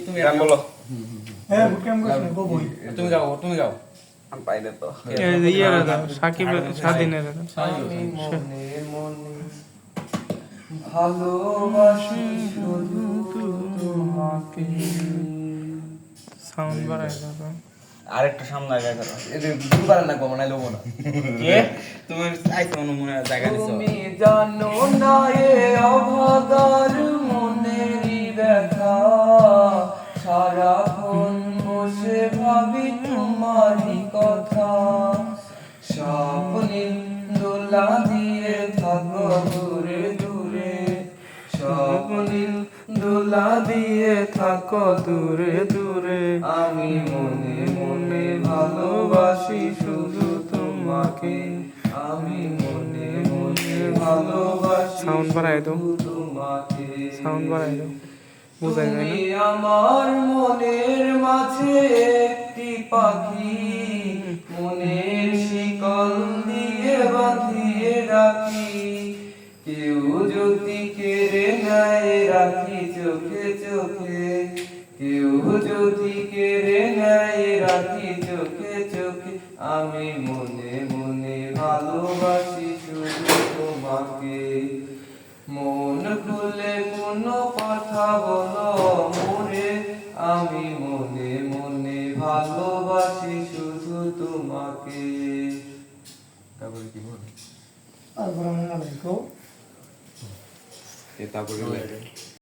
তুমি গান বলো। হ্যাঁ বুটক্যাম্প করছ গো বই তুমি গাও আমি পাই না তো। ইয়ার সাকিব স্বাধীনের আমি মনে মনে ভালোবাসি শুধু তোমাকে। সাউন্ড বাড়াই দাও। আরেকটা সামনে আগে করো। এটা দুবার না গো মনে লবো না। কে তুমি আইছো মনে হয় জায়গা দিছো। তুমি জানো না এ অভাগার মনেরই ব্যথা, সারাক্ষণ বসে ভাবি তোমারই কথা। স্বপ্নে দোলা দিয়ে থাকো দূরে দূরে, স্বপ্নে দোলা দিয়ে থাকো দূরে দূরে। আমি মনে মনে ভালোবাসি শুধু তোমাকে, আমি মনে মনে ভালোবাসি সাউন্ড বাড়াই দাও। শুধু তোমাকে। সাউন্ড বাড়াই দাও, বোঝা যায় তুমি না। আমার মনের মাঝে একটি পাখি, মনের শিকল দিয়ে বাঁধিয়ে রাখি। কেউ যদি কেড়ে নেয় রাখি চোখে চোখে, কেউ যদি কেড়ে নেয় রাখি চোখে চোখে। আমি মনে মনে ভালোবাসি শুধু তোমাকে। মন খুলে কোনো কথা বলো মোরে, আমি মনে মনে ভালোবাসি শুধু তোমাকে। তারপরে কি বলে? আর বড় মনে লাগো তারপরে